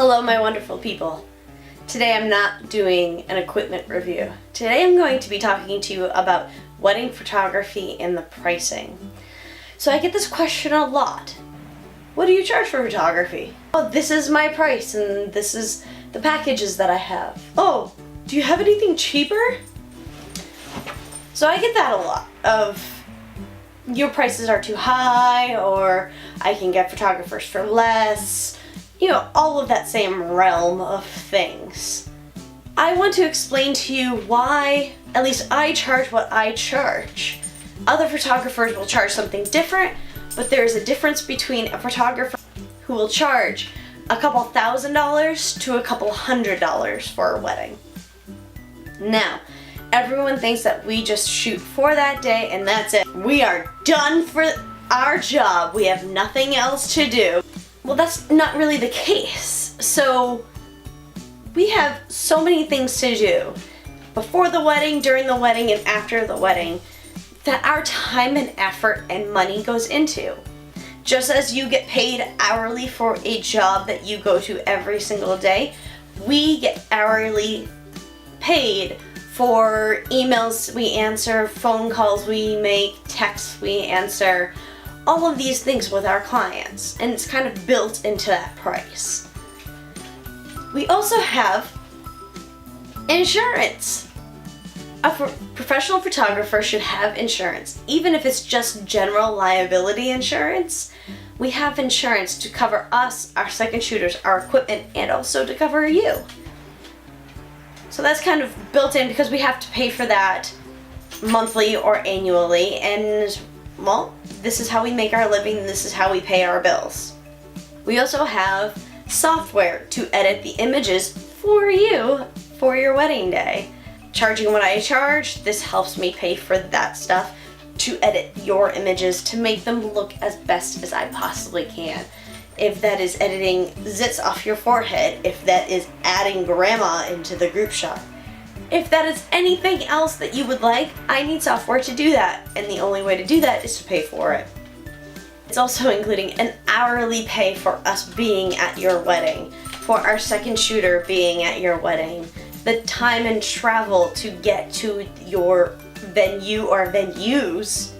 Hello my wonderful people. Today I'm not doing an equipment review. Today I'm going to be talking to you about wedding photography and the pricing. So I get this question a lot. What do you charge for photography? Oh, this is my price and this is the packages that I have. Oh, do you have anything cheaper? So I get that a lot of your prices are too high, or I can get photographers for less. You know, all of that same realm of things. I want to explain to you why, at least I charge what I charge. Other photographers will charge something different, but there's a difference between a photographer who will charge a couple $1,000s to a couple $100s for a wedding. Now, everyone thinks that we just shoot for that day and that's it. We are done for our job. We have nothing else to do. Well, that's not really the case. So we have so many things to do before the wedding, during the wedding, and after the wedding that our time and effort and money goes into. Just as you get paid hourly for a job that you go to every single day, we get hourly paid for emails we answer, phone calls we make, texts we answer, all of these things with our clients, and it's kind of built into that price. We also have insurance. A professional photographer should have insurance. Even if it's just general liability insurance, we have insurance to cover us, our second shooters, our equipment, and also to cover you. So that's kind of built in because we have to pay for that monthly or annually, and well, this is how we make our living, this is how we pay our bills. We also have software to edit the images for you for your wedding day. Charging what I charge, this helps me pay for that stuff to edit your images to make them look as best as I possibly can. If that is editing zits off your forehead, if that is adding grandma into the group shot, if that is anything else that you would like, I need software to do that, and the only way to do that is to pay for it. It's also including an hourly pay for us being at your wedding, for our second shooter being at your wedding, the time and travel to get to your venue or venues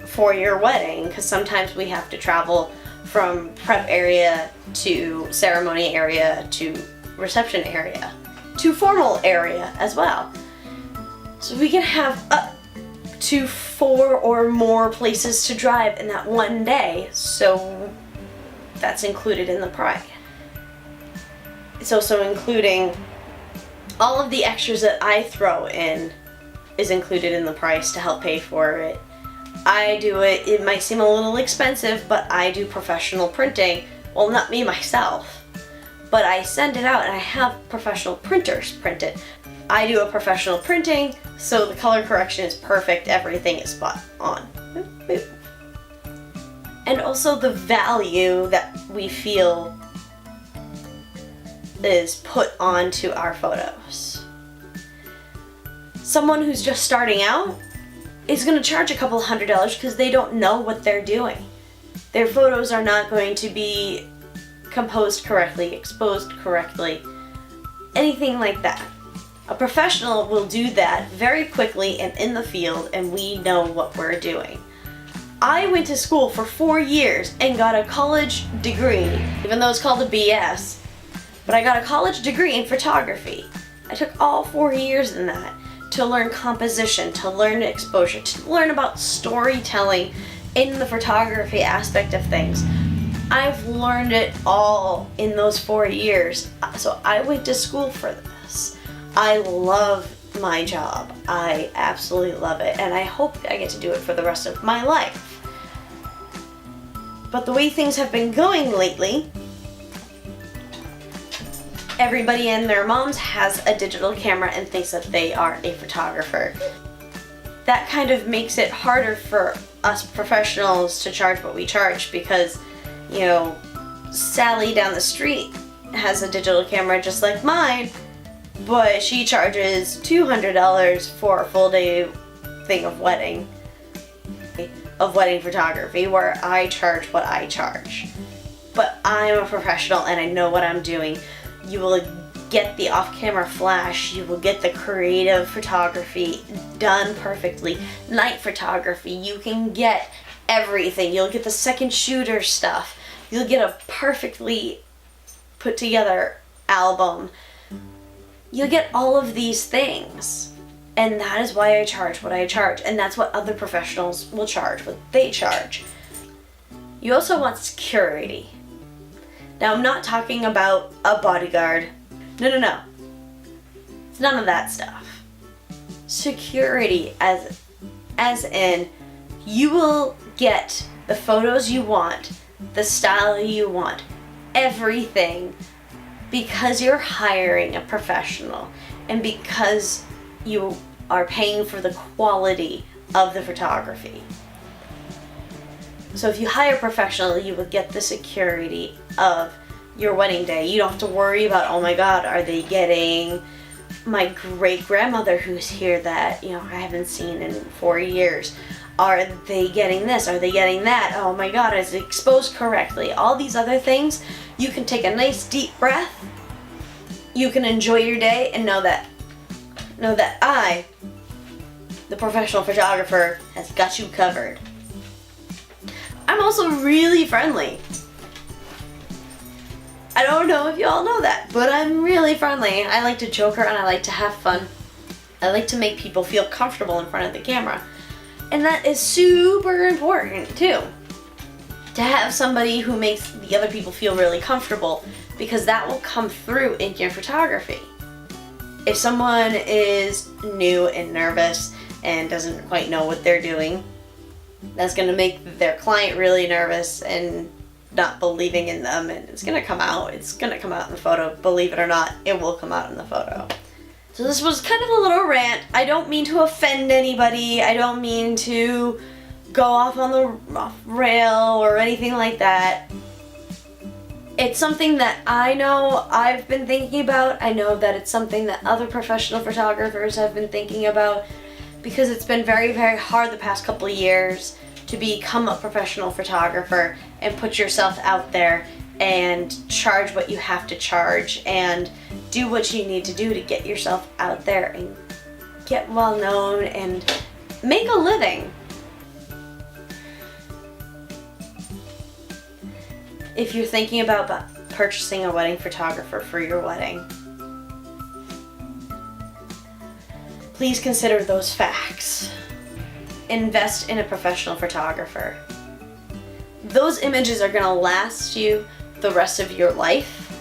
for your wedding, because sometimes we have to travel from prep area to ceremony area to reception area to formal area as well. So we can have up to 4 or more places to drive in that one day, so that's included in the price. It's also including all of the extras that I throw in is included in the price to help pay for it. I do it, it might seem a little expensive, but I do professional printing. Well, not me myself, but I send it out and I have professional printers print it. I do a professional printing, so the color correction is perfect, everything is spot on. Boop, boop. And also the value that we feel is put onto our photos. Someone who's just starting out is going to charge a couple $100s because they don't know what they're doing. Their photos are not going to be composed correctly, exposed correctly, anything like that. A professional will do that very quickly and in the field, and we know what we're doing. I went to school for 4 years and got a college degree, even though it's called a BS, but I got a college degree in photography. I took all 4 years in that to learn composition, to learn exposure, to learn about storytelling in the photography aspect of things. I've learned it all in those 4 years, so I went to school for this. I love my job. I absolutely love it, and I hope I get to do it for the rest of my life. But the way things have been going lately, everybody and their moms has a digital camera and thinks that they are a photographer. That kind of makes it harder for us professionals to charge what we charge because, you know, Sally down the street has a digital camera just like mine, but she charges $200 for a full day thing of wedding photography, where I charge what I charge. but I'm a professional and I know what I'm doing. You will get the off-camera flash, you will get the creative photography done perfectly, night photography, you can get everything. You'll get the second shooter stuff. You'll get a perfectly put together album. You'll get all of these things. And that is why I charge what I charge. And that's what other professionals will charge, what they charge. You also want security. Now, I'm not talking about a bodyguard. No. It's none of that stuff. Security as in you will get the photos you want, the style you want, everything, because you're hiring a professional and because you are paying for the quality of the photography. So if you hire a professional, you will get the security of your wedding day. You don't have to worry about, oh my God, are they getting my great grandmother who's here that, I haven't seen in 4 years? Are they getting this? Are they getting that? Oh my God, is it exposed correctly? All these other things, you can take a nice deep breath. You can enjoy your day and know that I, the professional photographer, has got you covered. I'm also really friendly. I don't know if you all know that, but I'm really friendly. I like to joke around, I like to have fun. I like to make people feel comfortable in front of the camera. And that is super important too. To have somebody who makes the other people feel really comfortable, because that will come through in your photography. If someone is new and nervous and doesn't quite know what they're doing, that's going to make their client really nervous and not believing in them, and it's going to come out. It's going to come out in the photo. Believe it or not, it will come out in the photo. So this was kind of a little rant. I don't mean to offend anybody. I don't mean to go off on the rail or anything like that. It's something that I know I've been thinking about. I know that it's something that other professional photographers have been thinking about, because it's been very, very hard the past couple of years to become a professional photographer and put yourself out there and charge what you have to charge and do what you need to do to get yourself out there and get well known and make a living. If you're thinking about purchasing a wedding photographer for your wedding, please consider those facts. Invest in a professional photographer. Those images are going to last you the rest of your life.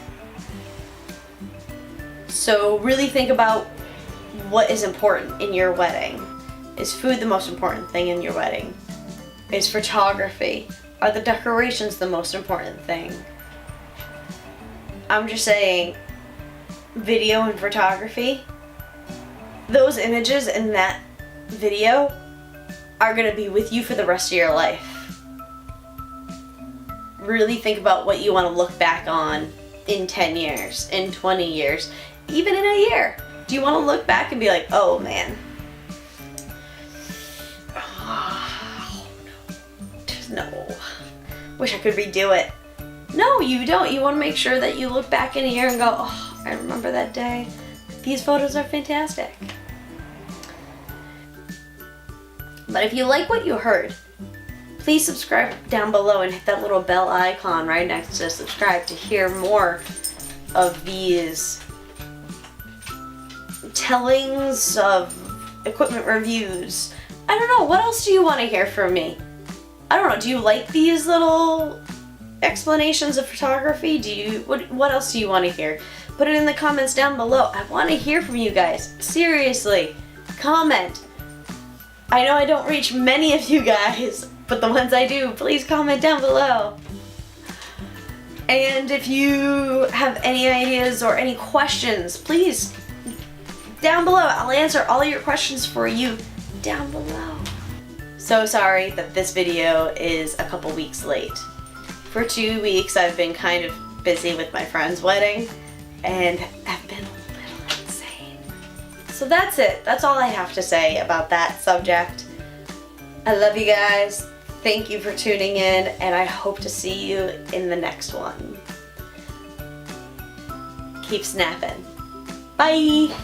So really think about what is important in your wedding. Is food the most important thing in your wedding? Is photography? Are the decorations the most important thing? I'm just saying, video and photography, those images in that video are going to be with you for the rest of your life. Really think about what you want to look back on in 10 years, in 20 years, even in a year. Do you want to look back and be like, oh man, no, wish I could redo it. No, you don't. You want to make sure that you look back in a year and go, oh, I remember that day. These photos are fantastic. But if you like what you heard, please subscribe down below and hit that little bell icon right next to subscribe to hear more of these tellings of equipment reviews. I don't know, what else do you want to hear from me? I don't know, do you like these little explanations of photography? What else do you want to hear? Put it in the comments down below. I want to hear from you guys. Seriously, comment. I know I don't reach many of you guys, but the ones I do, please comment down below. And if you have any ideas or any questions, please, down below. I'll answer all your questions for you down below. So sorry that this video is a couple weeks late. For 2 weeks I've been kind of busy with my friend's wedding and have been a little insane. So that's it. That's all I have to say about that subject. I love you guys. Thank you for tuning in, and I hope to see you in the next one. Keep snapping. Bye!